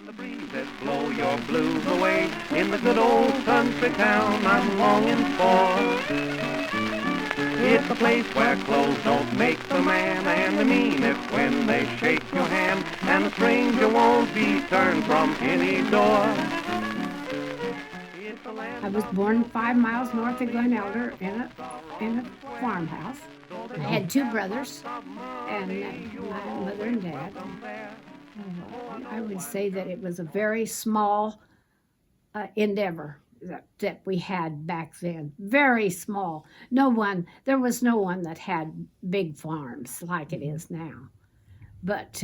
The breezes blow your blues away in the good old country town I'm longing for. It's a place where clothes don't make the man, and they mean it when they shake your hand, and a stranger won't be turned from any door. I was born 5 miles north of Glen Elder in a farmhouse. I had 2 brothers and my mother and dad. I would say that it was a very small endeavor that we had back then. Very small. There was no one that had big farms like it is now. But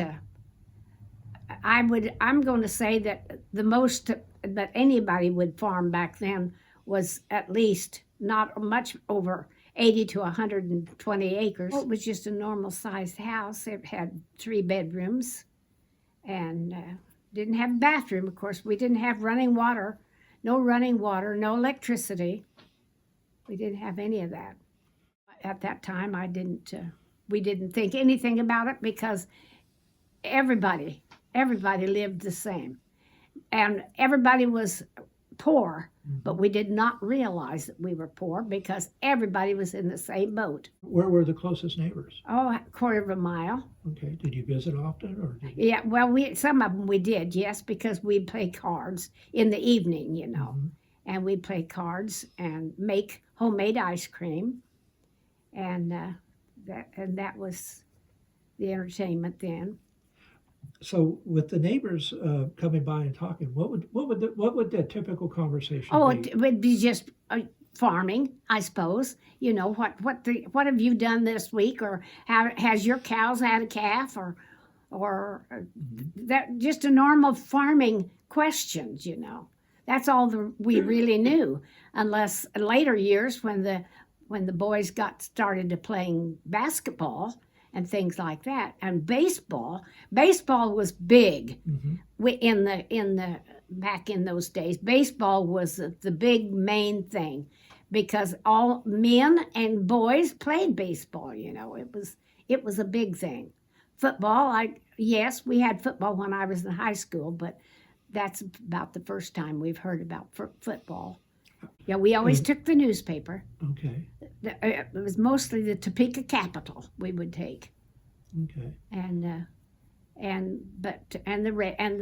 I'm going to say that the most that anybody would farm back then was at least not much over 80 to 120 acres. It was just a normal sized house. It had 3 bedrooms and didn't have a bathroom. Of course, we didn't have running water, no electricity. We didn't have any of that. At that time, we didn't think anything about it because everybody lived the same. And everybody was poor, but we did not realize that we were poor because everybody was in the same boat. Where were the closest neighbors? Oh, a quarter of a mile. Okay. Did you visit often, or did you... Yeah, well, some of them we did, yes, because we'd play cards in the evening, and we'd play cards and make homemade ice cream, and that was the entertainment then. So, with the neighbors coming by and talking, what would the typical conversation be? It would be just farming, I suppose. What have you done this week, or has your cows had a calf, or that just a normal farming questions. That's all we really knew, unless later years when the boys started to playing basketball and things like that, and baseball was big. Back in those days. Baseball was the big main thing because all men and boys played baseball. It was a big thing. Football, yes, we had football when I was in high school, but that's about the first time we've heard about football. Yeah, we always took the newspaper. Okay. It was mostly the Topeka Capital we would take. Okay. And the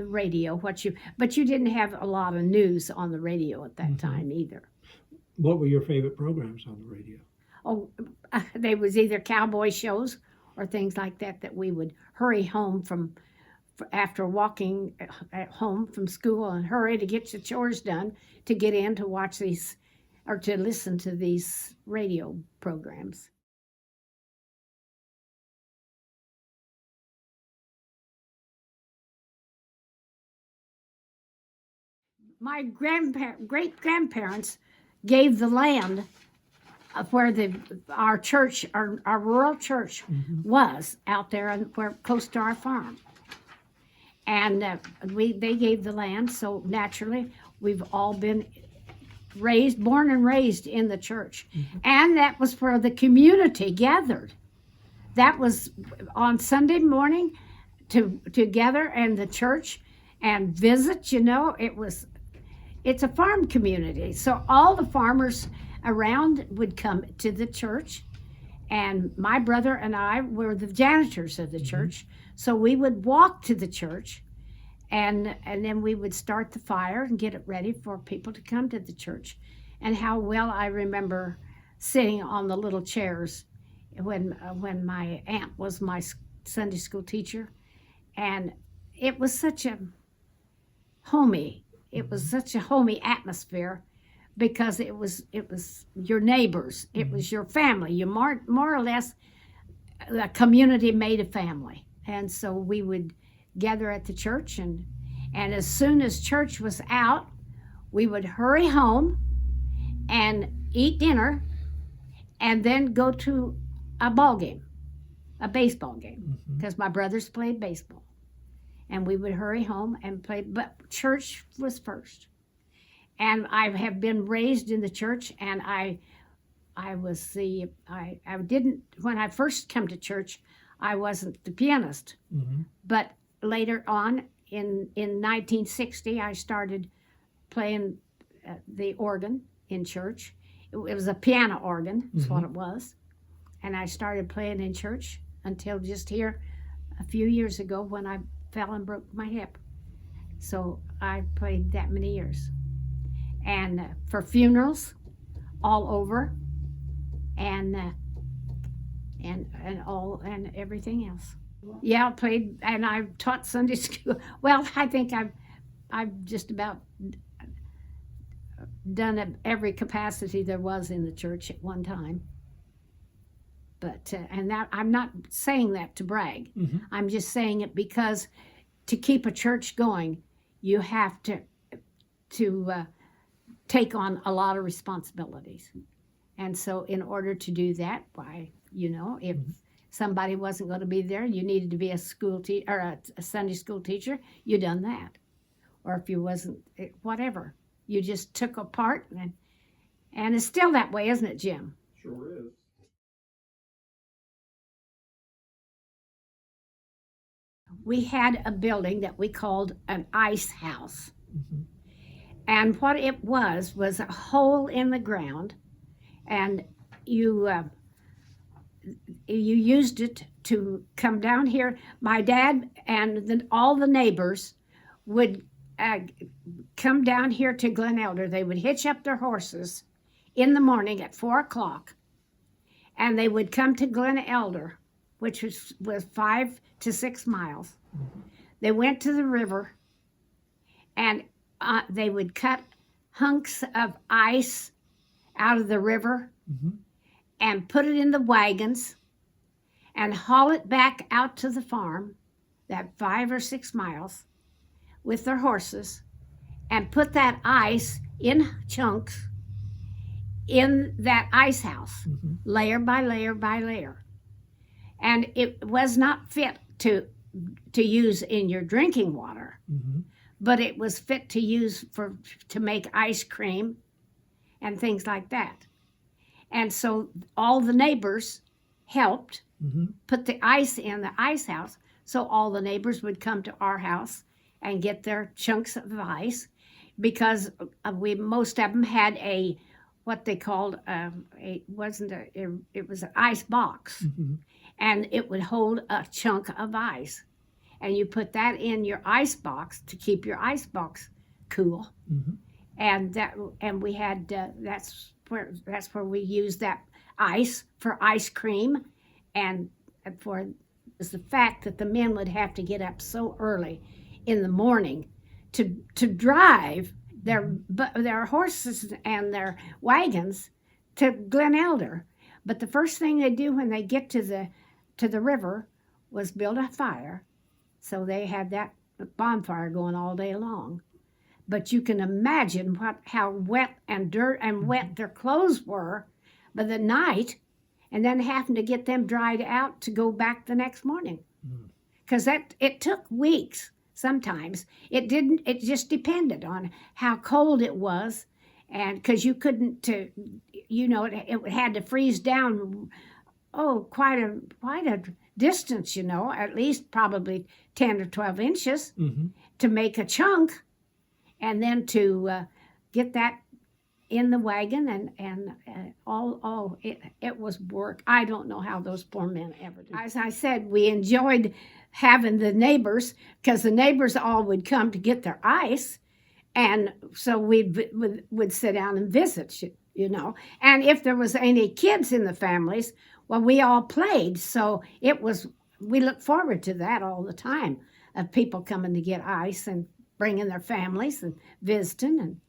radio. But you didn't have a lot of news on the radio at that time either. What were your favorite programs on the radio? Oh, they was either cowboy shows or things like that we would hurry home after walking home from school and hurry to get your chores done to get in to watch these or to listen to these radio programs. My great-grandparents gave the land where our church, our rural church was out there close to our farm. And they gave the land, so naturally we've all been born and raised in the church. And that was where the community gathered. That was on Sunday morning to gather in the church and visit, it's a farm community. So all the farmers around would come to the church, and my brother and I were the janitors of the church. So we would walk to the church, and then we would start the fire and get it ready for people to come to the church. And how well I remember sitting on the little chairs when my aunt was my Sunday school teacher, and it was such a homey atmosphere because it was your neighbors, it was your family, you more or less the community made a family. And so we would gather at the church, and as soon as church was out, we would hurry home and eat dinner and then go to a baseball game, because my brothers played baseball. And we would hurry home and play, but church was first. And I have been raised in the church, and I didn't, when I first came to church, I wasn't the pianist. But later on in 1960, I started playing the organ in church. It was a piano organ, is what it was. And I started playing in church until just here a few years ago when I fell and broke my hip. So I played that many years. And for funerals all over, and everything else. Yeah, I played, and I've taught Sunday school. Well, I think I've just about done every capacity there was in the church at one time. But and that, I'm not saying that to brag. I'm just saying it because to keep a church going, you have to take on a lot of responsibilities. And so in order to do that, why, if somebody wasn't going to be there, you needed to be a school teacher or a Sunday school teacher, you done that. Or if you wasn't, whatever, you just took a part, and it's still that way, isn't it, Jim? Sure is. We had a building that we called an ice house. And what it was a hole in the ground, and you used it to come down here. My dad and all the neighbors would come down here to Glen Elder. They would hitch up their horses in the morning at 4 o'clock, and they would come to Glen Elder, which was 5 to 6 miles. They went to the river, and they would cut hunks of ice out of the river and put it in the wagons and haul it back out to the farm, that 5 or 6 miles, with their horses, and put that ice in chunks in that ice house, layer by layer by layer. And it was not fit to use in your drinking water, but it was fit to use to make ice cream and things like that. And so all the neighbors helped put the ice in the ice house, so all the neighbors would come to our house and get their chunks of ice, because most of them had what they called it was an ice box, and it would hold a chunk of ice, and you put that in your ice box to keep your ice box cool, and we had that's where we used that ice for ice cream, and for the fact that the men would have to get up so early in the morning to drive their horses and their wagons to Glen Elder. But the first thing they do when they get to the river was build a fire. So they had that bonfire going all day long. But you can imagine how wet and dirt and wet their clothes were by the night, and then having to get them dried out to go back the next morning. Because it took weeks sometimes. It just depended on how cold it was, and because you couldn't, it had to freeze down, quite a distance, at least probably 10 or 12 inches to make a chunk, and then to get that in the wagon and it was work. I don't know how those poor men ever did. As I said, we enjoyed having the neighbors, because the neighbors all would come to get their ice, and so we would sit down and visit, And if there was any kids in the families, well, we all played, so we looked forward to that all the time, of people coming to get ice and bringing their families and visiting. And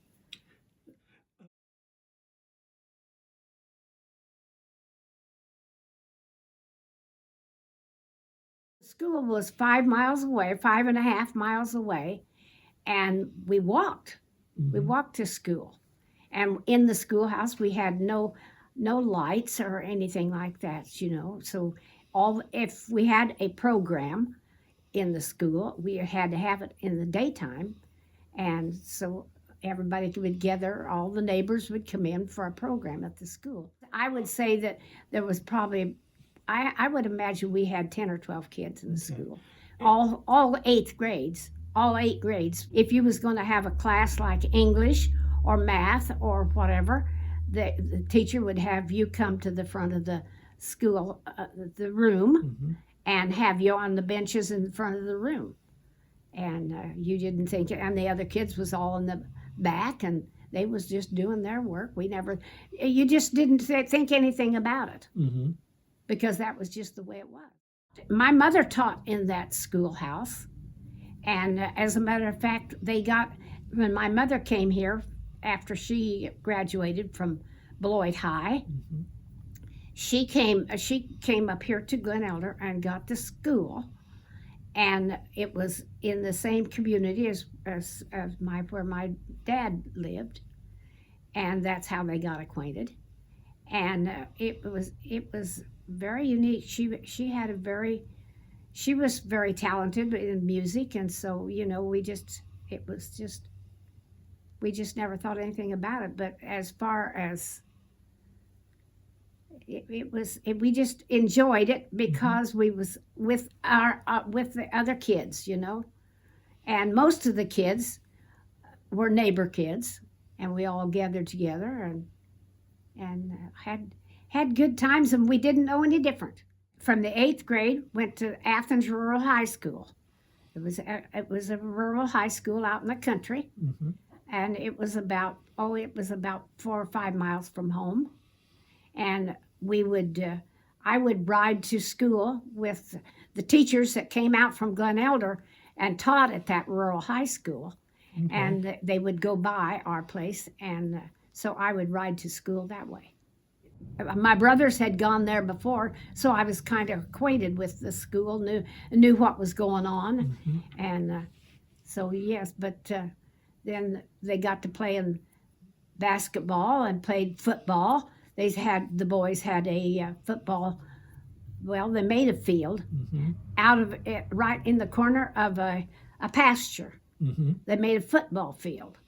school was 5 miles away, 5.5 miles away, and we walked. We walked to school, and in the schoolhouse we had no lights or anything like that, So if we had a program in the school, we had to have it in the daytime, and so everybody would gather. All the neighbors would come in for a program at the school. I would say that there was probably, I would imagine we had 10 or 12 kids in the school, all 8th grades. all 8 grades. If you was going to have a class like English or math or whatever, the teacher would have you come to the front of the school, the room, and have you on the benches in front of the room. And you didn't think, and the other kids was all in the back, and they was just doing their work. You just didn't think anything about it, because that was just the way it was. My mother taught in that schoolhouse, and as a matter of fact, when my mother came here after she graduated from Beloit High, she came up here to Glen Elder and got to school, and it was in the same community as where my dad lived, and that's how they got acquainted. And it was very unique. She was very talented in music, and so we just never thought anything about it. But as far as we just enjoyed it because we was with with the other kids, and most of the kids were neighbor kids, and we all gathered together and had good times, and we didn't know any different. From the 8th grade, went to Athens Rural High School. It was a rural high school out in the country, and it was about 4 or 5 miles from home, and I would ride to school with the teachers that came out from Glen Elder and taught at that rural high school, and they would go by our place, and so I would ride to school that way. My brothers had gone there before, so I was kind of acquainted with the school, knew what was going on, and so yes. But then they got to playing basketball and played football. The boys had a football. Well, they made a field out of it, right in the corner of a pasture. They made a football field,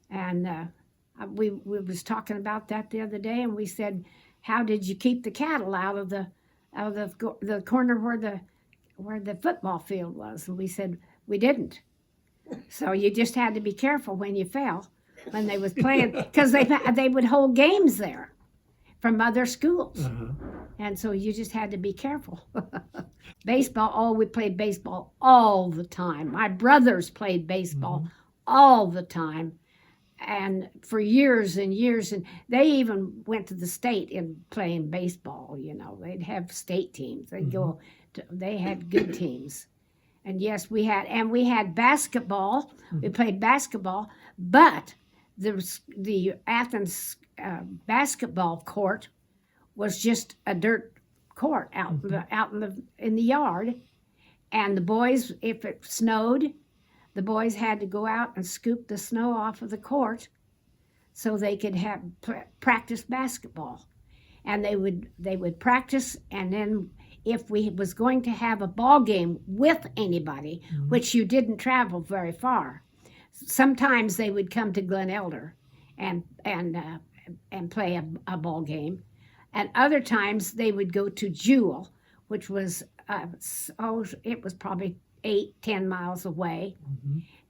and we was talking about that the other day, and we said, "How did you keep the cattle out of the corner where the football field was?" And we said, "We didn't." So you just had to be careful when you fell when they was playing, because they would hold games there from other schools, and so you just had to be careful. Baseball, we played baseball all the time. My brothers played baseball all the time, and for years and years, and they even went to the state in playing baseball. They'd have state teams. They had good teams. And yes, we had basketball. We played basketball, but the Athens basketball court was just a dirt court out in the yard, and the boys, if it snowed, the boys had to go out and scoop the snow off of the court so they could have practice basketball, and they would practice, and then if we was going to have a ball game with anybody, which you didn't travel very far, sometimes they would come to Glen Elder and play a ball game, and other times they would go to Jewel, which was it was probably 8-10 miles away,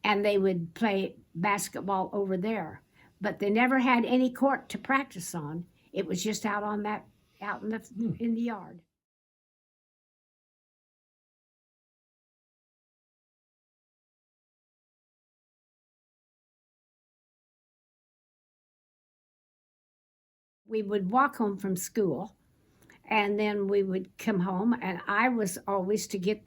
and they would play basketball over there. But they never had any court to practice on. It was just out in the yard. We would walk home from school, and then we would come home, and I was always to get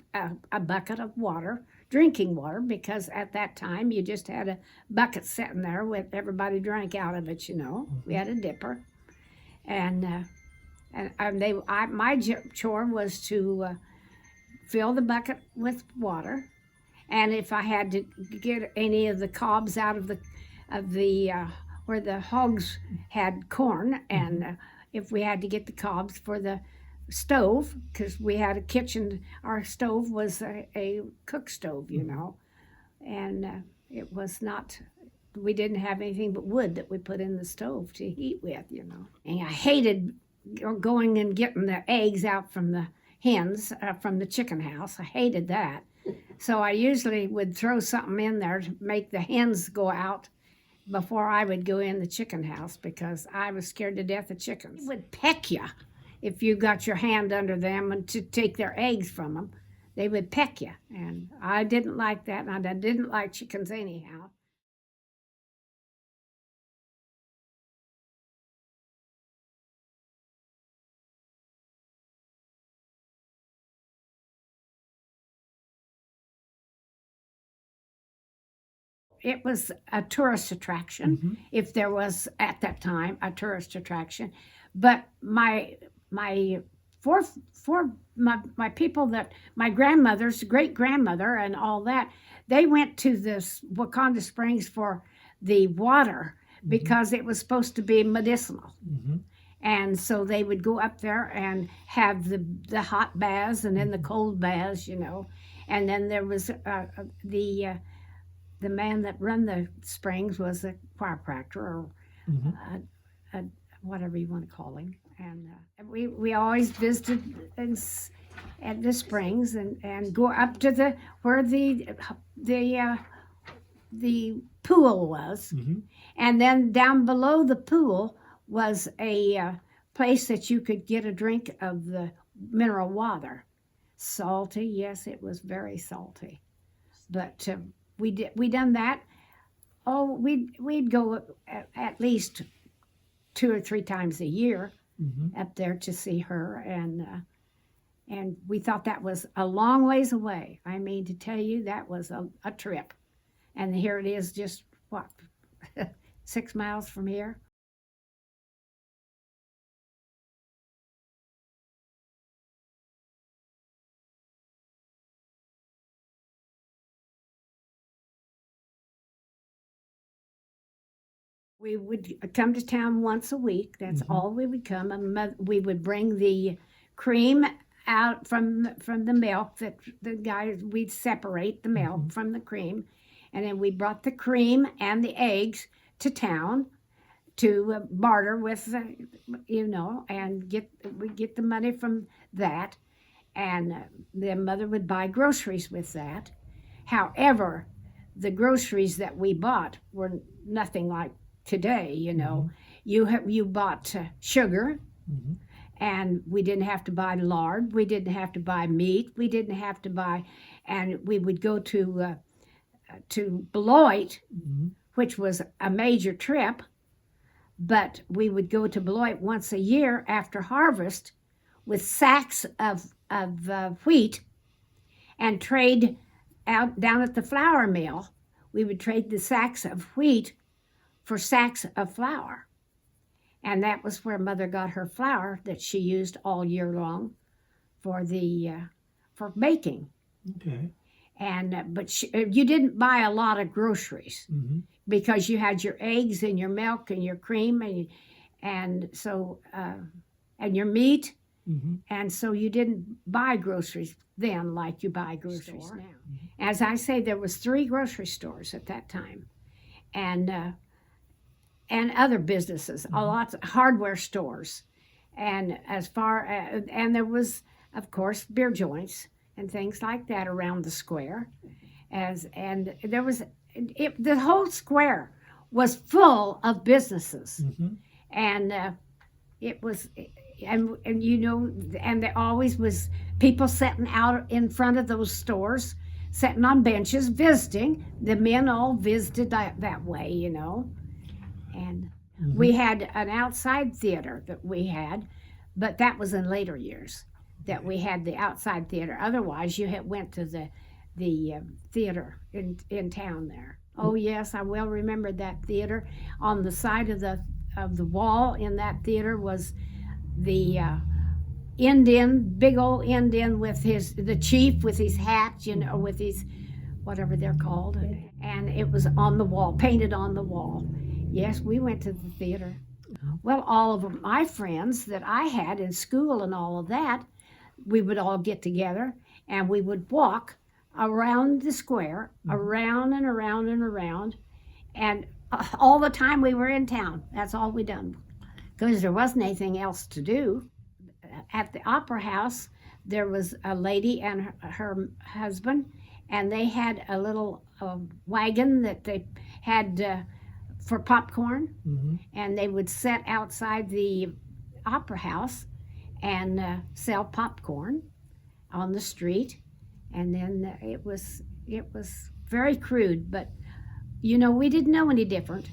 a bucket of water, drinking water, because at that time you just had a bucket sitting there with everybody drank out of it. We had a dipper, and my chore was to fill the bucket with water, and if I had to get any of the cobs out of the where the hogs had corn, and if we had to get the cobs for the stove, because we had a kitchen, our stove was a cook stove, and it was not, we didn't have anything but wood that we put in the stove to heat with, And I hated going and getting the eggs out from the hens, from the chicken house. I hated that. So I usually would throw something in there to make the hens go out before I would go in the chicken house because I was scared to death of chickens. They would peck you if you got your hand under them and to take their eggs from them. They would peck you, and I didn't like that, and I didn't like chickens anyhow. It was a tourist attraction, if there was at that time a tourist attraction. But my people that my grandmother's great grandmother and all that, they went to this Waconda Springs for the water because it was supposed to be medicinal. And so they would go up there and have the hot baths and then the cold baths, you know. And then there was the man that run the springs was a chiropractor or whatever you want to call him. And we always visited at the springs and go up to where the pool was. And then down below the pool was a place that you could get a drink of the mineral water. Salty, yes, it was very salty. But we done that. Oh, we'd go at least 2 or 3 times a year up there to see her, and we thought that was a long ways away. I mean, to tell you, that was a trip, and here it is, just what 6 miles from here. We would come to town once a week. That's all we would come. We would bring the cream out from the milk that the guys, we'd separate the milk from the cream. And then we brought the cream and the eggs to town to barter with, and we'd get the money from that. And the mother would buy groceries with that. However, the groceries that we bought were nothing like today, you know. You bought sugar, and we didn't have to buy lard. We didn't have to buy meat. We didn't have to buy, and we would go to Beloit, which was a major trip. But we would go to Beloit once a year after harvest with sacks of wheat and trade out down at the flour mill. We would trade the sacks of wheat for sacks of flour. And that was where Mother got her flour that she used all year long for baking. Okay. And but you didn't buy a lot of groceries because you had your eggs and your milk and your cream and your meat, and so you didn't buy groceries then like you buy groceries now. As I say, there was 3 grocery stores at that time, and other businesses, a lot of hardware stores, and and there was, of course, beer joints and things like that around the square, and there was the whole square was full of businesses, and it was, and there always was people sitting out in front of those stores, sitting on benches visiting. The men all visited that way, you know. And we had an outside theater that we had, but that was in later years that we had the outside theater. Otherwise, you went to the theater in town there. Oh yes, I well remember that theater. On the side of the wall in that theater was the Indian, big old Indian with the chief with his hat, with his whatever they're called, and it was on the wall, painted on the wall. Yes, we went to the theater. Well, all of my friends that I had in school and all of that, we would all get together and we would walk around the square, around and around and around, and all the time we were in town. That's all we done, because there wasn't anything else to do. At the Opera House, there was a lady and her husband, and they had a little wagon that they had for popcorn, and they would sit outside the opera house and sell popcorn on the street. And then it was very crude, but we didn't know any different,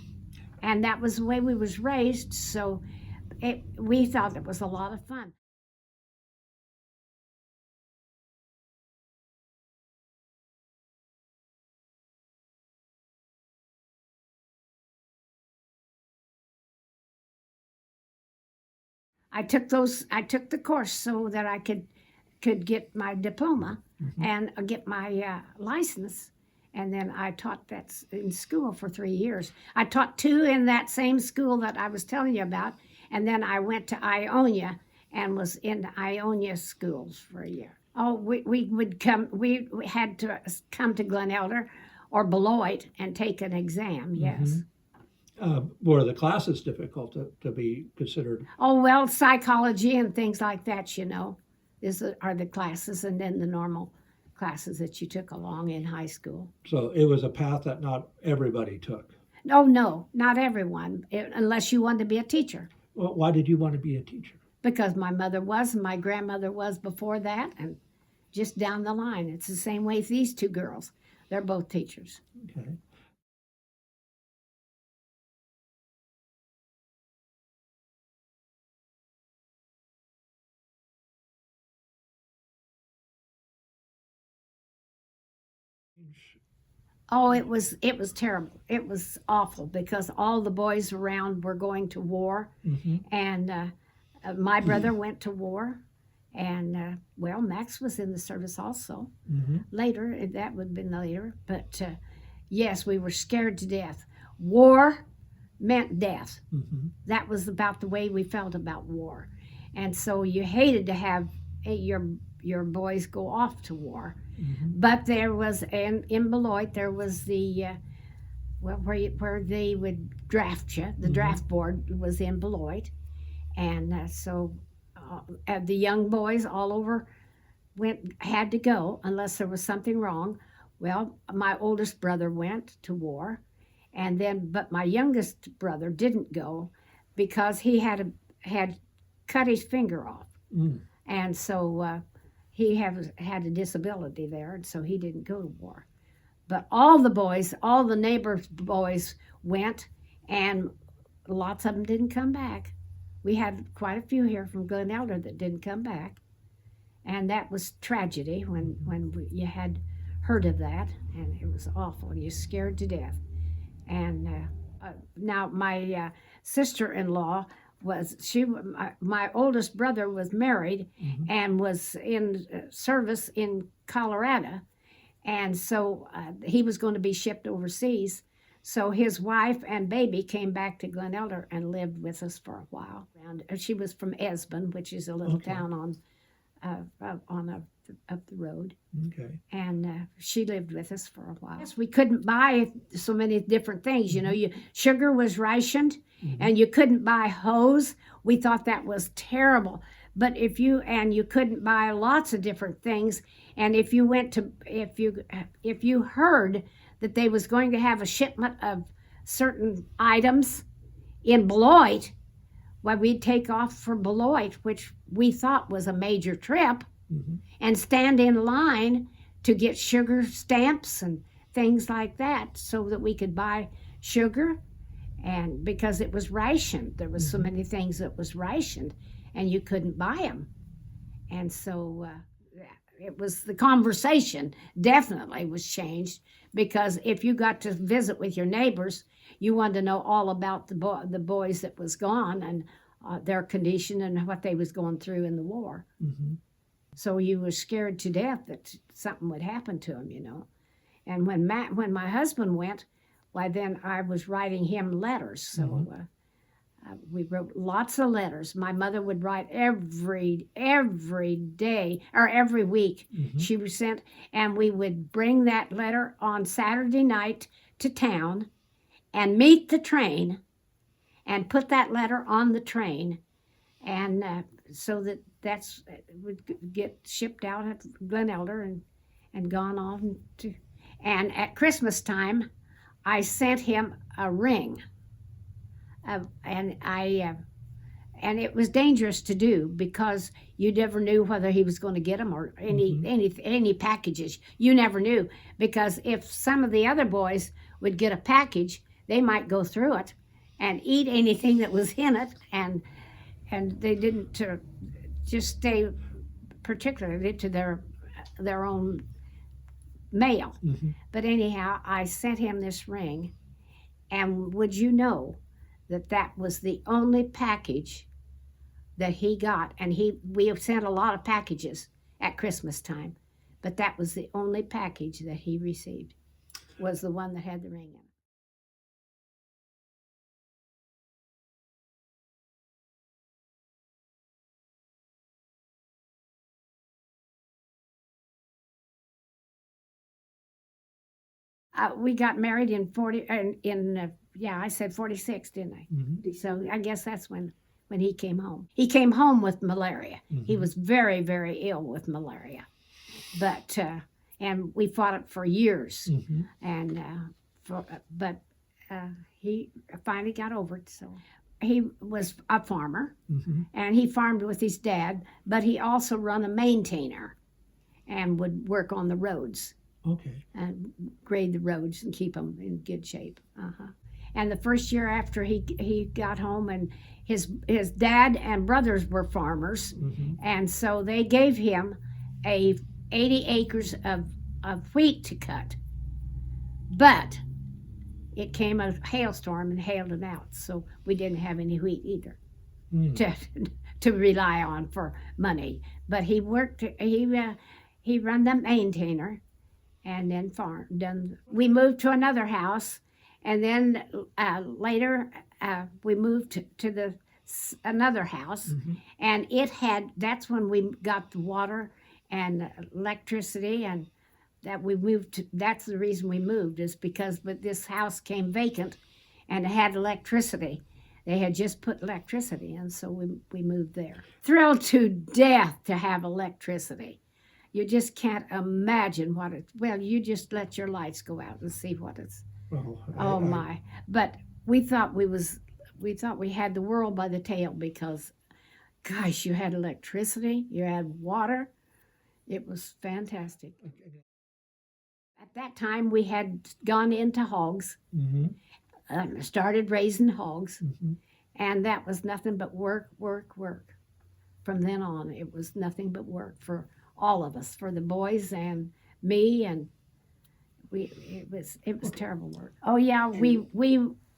and that was the way we was raised. So we thought it was a lot of fun. I took the course so that I could get my diploma and get my license. And then I taught that in school for 3 years. I taught 2 in that same school that I was telling you about. And then I went to Ionia and was in Ionia schools for a year. Oh, we had to come to Glen Elder or Beloit and take an exam, yes. Were the classes difficult to be considered? Oh, well, psychology and things like that, are the classes, and then the normal classes that you took along in high school. So it was a path that not everybody took? Oh, no, not everyone, unless you wanted to be a teacher. Well, why did you want to be a teacher? Because my mother was, and my grandmother was before that, and just down the line. It's the same way with these 2 girls. They're both teachers. Okay. Oh, it was terrible. It was awful because all the boys around were going to war, and my brother went to war, and well, Max was in the service also. Later, that would have been later, but yes, we were scared to death. War meant death. That was about the way we felt about war, and so you hated to have your boys go off to war. But there was, in Beloit, there was the, where they would draft you. The draft board was in Beloit. And so the young boys all over had to go unless there was something wrong. Well, my oldest brother went to war. But my youngest brother didn't go because he had cut his finger off. And so he had a disability there, and so he didn't go to war. But all the neighbors' boys went, and lots of them didn't come back. We had quite a few here from Glen Elder that didn't come back, and that was tragedy when you had heard of that, and it was awful. You scared to death. And now my sister-in-law my oldest brother was married and was in service in Colorado, and so he was going to be shipped overseas. So his wife and baby came back to Glen Elder and lived with us for a while. She was from Esbon, which is a little town up the road. Okay. And she lived with us for a while. Yes, we couldn't buy so many different things. Sugar was rationed, and you couldn't buy hose. We thought that was terrible. But you couldn't buy lots of different things. And if you heard that they was going to have a shipment of certain items in Beloit, well, we'd take off for Beloit, which we thought was a major trip, and stand in line to get sugar stamps and things like that so that we could buy sugar. And because it was rationed, there was so many things that was rationed, and you couldn't buy them. And so it was, the conversation definitely was changed, because if you got to visit with your neighbors, you wanted to know all about the boys that was gone and their condition and what they was going through in the war. So you were scared to death that something would happen to them, And when my husband went, why, then I was writing him letters. So we wrote lots of letters. My mother would write every day or every week. She was sent, and we would bring that letter on Saturday night to town and meet the train and put that letter on the train, and so that would get shipped out at Glen Elder, and gone on to. And at Christmas time, I sent him a ring, and it was dangerous to do because you never knew whether he was going to get them or any packages. You never knew, because if some of the other boys would get a package, they might go through it and eat anything that was in it, and they didn't just stay particularly to their own mail. But anyhow, I sent him this ring, and would you know that was the only package that he got? And we have sent a lot of packages at Christmas time, but that was the only package that he received, was the one that had the ring in it. We got married in 40, I said 46, didn't I? So I guess that's when he came home. He came home with malaria. He was very, very ill with malaria. But, and we fought it for years. And, he finally got over it. So he was a farmer, and he farmed with his dad, but he also run a maintainer and would work on the roads. Okay. And grade the roads and keep them in good shape. And the first year after he got home, and his dad and brothers were farmers, and so they gave him 80 acres of wheat to cut. But it came a hailstorm and hailed it out, so we didn't have any wheat either to rely on for money. But he worked. He run the maintainer. And then we moved to another house, and then later we moved to another house, and that's when we got the water and electricity, and that we moved. That's the reason we moved, is because this house came vacant, and it had electricity. They had just put electricity in, so we moved there. Thrilled to death to have electricity. You just can't imagine what it's. Well, you just let your lights go out and see what it's. Oh my! But we thought we had the world by the tail, because, gosh, you had electricity, you had water. It was fantastic. At that time, we had gone into hogs, started raising hogs, and that was nothing but work, work, work. From then on, it was nothing but work for all of us, for the boys and me, and it was terrible work. Oh yeah, we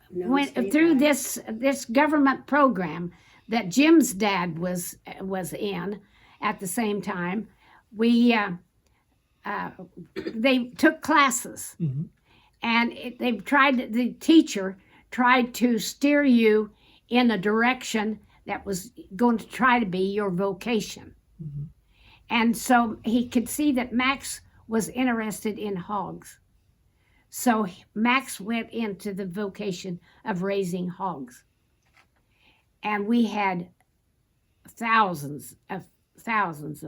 went through this government program that Jim's dad was in at the same time. They took classes, and the teacher tried to steer you in a direction that was going to try to be your vocation. And so he could see that Max was interested in hogs. So Max went into the vocation of raising hogs. And we had thousands of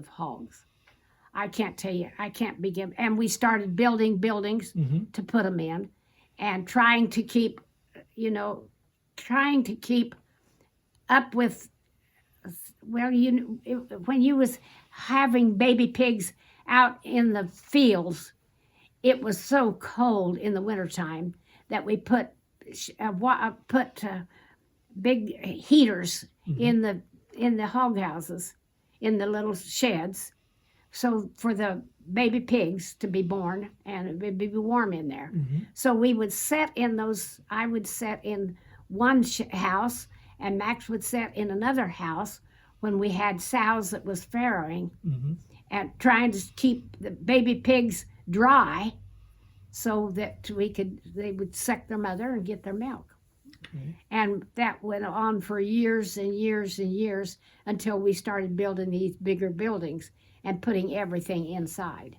hogs. I can't tell you, I can't begin. And we started building buildings to put them in, and trying to keep up with, well, when you was having baby pigs out in the fields, it was so cold in the wintertime that we put big heaters in the hog houses, in the little sheds, so for the baby pigs to be born, and it would be warm in there. So we would set in those. I would set in one house, and Max would set in another house when we had sows that was farrowing, and trying to keep the baby pigs dry so that they would suck their mother and get their milk. And that went on for years and years and years, until we started building these bigger buildings and putting everything inside.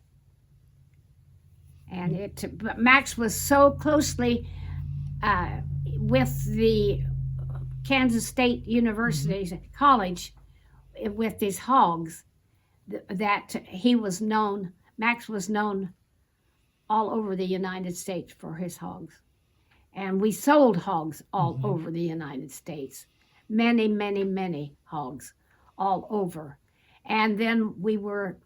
And but Max was so closely with the Kansas State University College with these hogs that he was known Max was known all over the United States for his hogs. And we sold hogs all over the United States. Many, many, many hogs all over. And then we were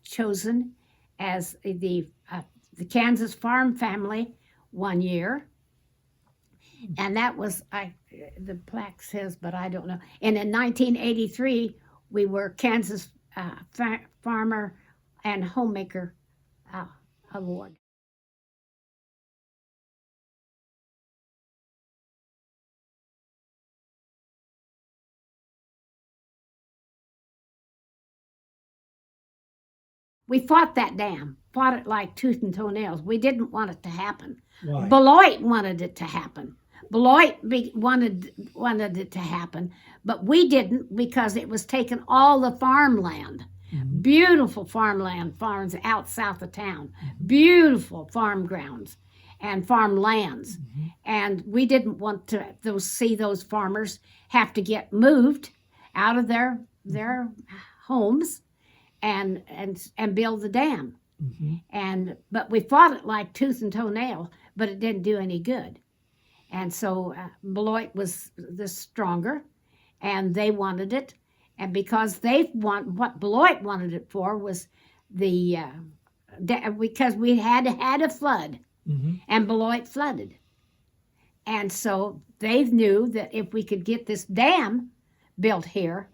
chosen as the Kansas farm family one year. And that was, the plaque says, but I don't know. And in 1983, we were Kansas Farmer and Homemaker Award. We fought that dam, fought it like tooth and toenails. We didn't want it to happen. Why? Beloit wanted it to happen. Beloit wanted it to happen, but we didn't because it was taking all the farmland. Beautiful farmland, farms out south of town. Beautiful farm grounds and farmlands. And we didn't want to see those farmers have to get moved out of their homes and build the dam. But we fought it like tooth and toenail, but it didn't do any good. And so Beloit was the stronger, and they wanted it. And because what Beloit wanted it for was because we had a flood, and Beloit flooded. And so they knew that if we could get this dam built here,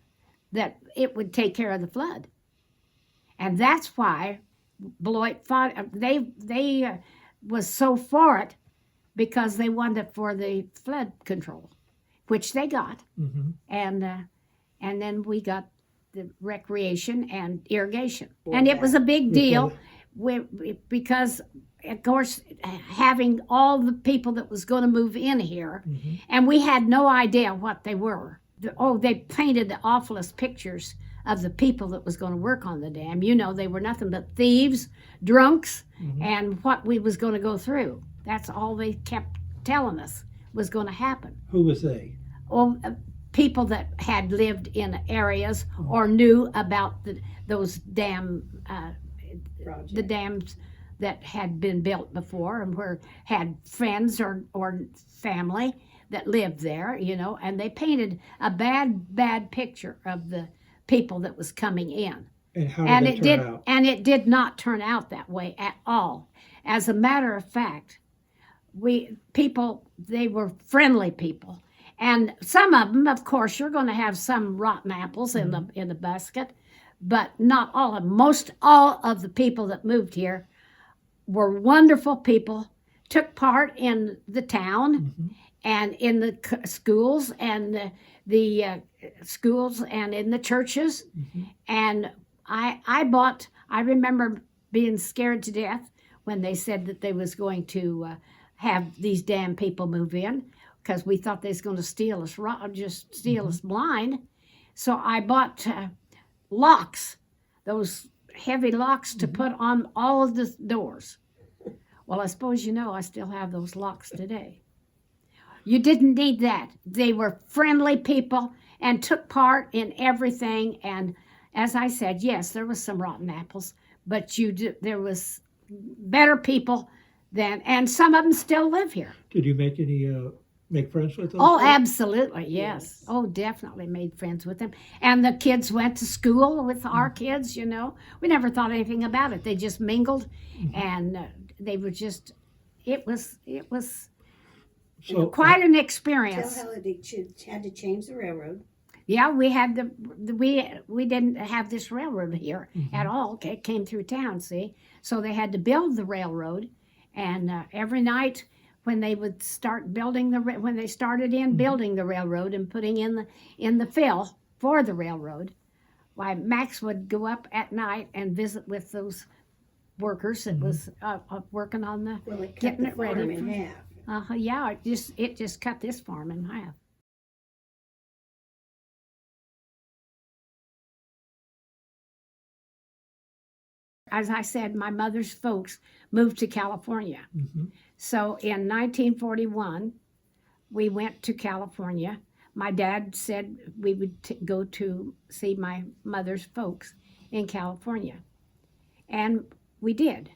that it would take care of the flood. And that's why Beloit fought. They was so for it because they wanted it for the flood control, which they got. And then we got the recreation and irrigation. And it was a big deal because, of course, having all the people that was going to move in here, and we had no idea what they were. They painted the awfulest pictures of the people that was going to work on the dam. You know, they were nothing but thieves, drunks, and what we was going to go through. That's all they kept telling us was going to happen. Who was they? People that had lived in areas or knew about those the dams that had been built before and had friends or family that lived there, you know, and they painted a bad picture of the people that was coming in. And how did it turn out? And it did not turn out that way at all. As a matter of fact, they were friendly people. And some of them, of course, you're going to have some rotten apples in the basket, but not all of them. Most all of the people that moved here were wonderful people, took part in the town and in the schools and the schools and in the churches. And I remember being scared to death when they said that they was going to have these damn people move in, because we thought they was going to steal us us blind. So I bought locks, those heavy locks to put on all of the doors. Well, I suppose you know I still have those locks today. You didn't need that. They were friendly people and took part in everything. And as I said, yes, there was some rotten apples, but there was better people and some of them still live here. Did you make friends with them? Oh, absolutely, yes. Oh, definitely made friends with them. And the kids went to school with our kids, you know. We never thought anything about it. They just mingled, and they were just, it was quite an experience. Tell how they had to change the railroad. Yeah, we had we didn't have this railroad here at all. It came through town, see? So they had to build the railroad, and every night when they would start building when they started building the railroad and putting in the fill for the railroad, why Max would go up at night and visit with those workers that was working on getting it ready. In half. Yeah, it just cut this farm in half. As I said, my mother's folks moved to California. So in 1941, we went to California. My dad said we would go to see my mother's folks in California. And we did.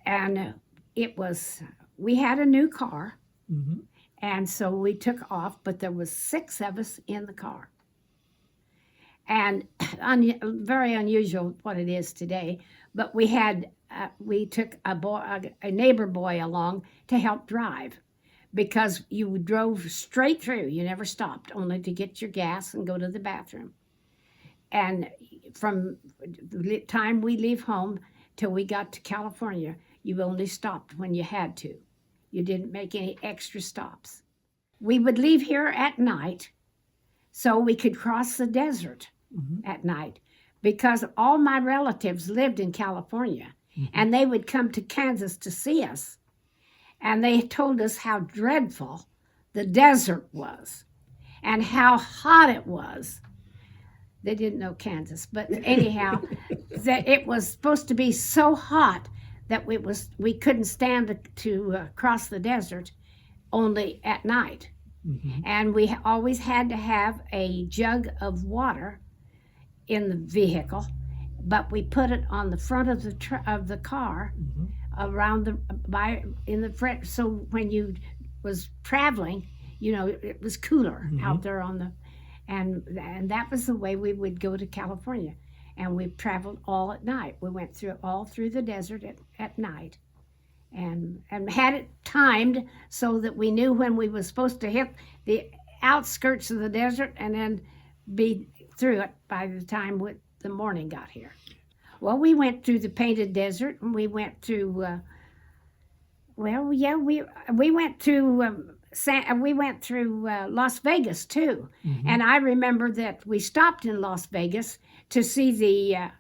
And we had a new car, Mm-hmm. and so we took off, but there was 6 of us in the car. And very unusual what it is today, but we took a neighbor boy along to help drive, because you drove straight through. You never stopped, only to get your gas and go to the bathroom. And from the time we leave home till we got to California, you only stopped when you had to. You didn't make any extra stops. We would leave here at night so we could cross the desert at night, because all my relatives lived in California, and they would come to Kansas to see us. And they told us how dreadful the desert was and how hot it was. They didn't know Kansas, but anyhow, that it was supposed to be so hot that we couldn't stand to cross the desert only at night. Mm-hmm. And we always had to have a jug of water in the vehicle, but we put it on the front of the car, in the front, so when you was traveling, it was cooler out there and that was the way we would go to California. And we traveled all at night. We went all through the desert at night, and had it timed so that we knew when we was supposed to hit the outskirts of the desert and then be through it by the time the morning got here. Well, we went through the Painted Desert, and we went through. We went through. We went through Las Vegas too, and I remember that we stopped in Las Vegas to see the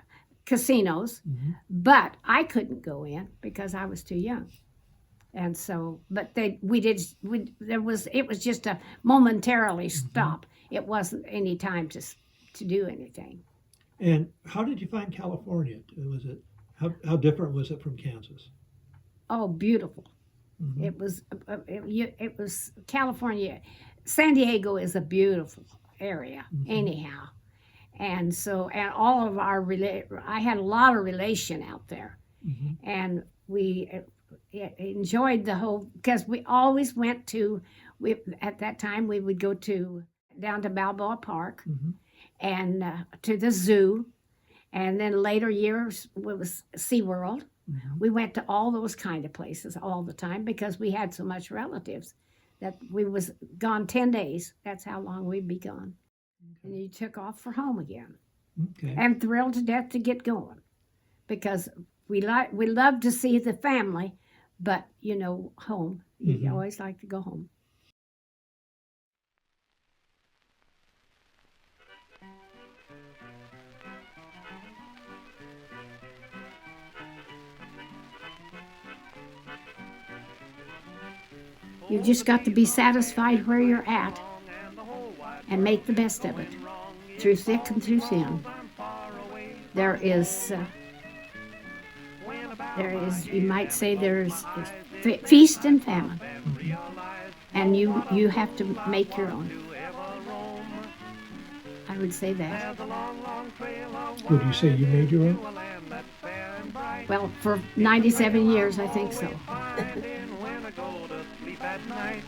casinos, but I couldn't go in because I was too young. And so, but it was just a momentarily stop. It wasn't any time to do anything. And how did you find California? How different was it from Kansas? Oh, beautiful. Mm-hmm. It was California. San Diego is a beautiful area, anyhow. And so, and all of I had a lot of relation out there, and we enjoyed the whole, because we always went at that time we would go down to Balboa Park and to the zoo, and then later years it was SeaWorld. We went to all those kind of places all the time because we had so much relatives that we was gone 10 days. That's how long we'd be gone. And you took off for home again. Okay. And thrilled to death to get going, because we love to see the family, but home. You always like to go home. You just got to be satisfied where you're at and make the best of it, through thick and through thin. There is, you might say, there's feast and famine, and you have to make your own. I would say that. Would you say you made your own? Well, for 97 years, I think so. At night,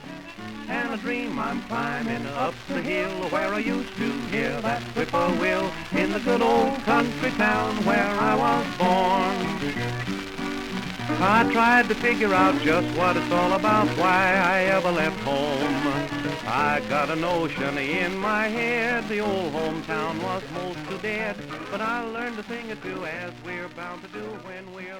and I dream I'm climbing up the hill where I used to hear that whippoorwill in the good old country town where I was born. I tried to figure out just what it's all about, why I ever left home. I got a notion in my head, the old hometown was most too dead, but I learned a thing or two as we're bound to do when we're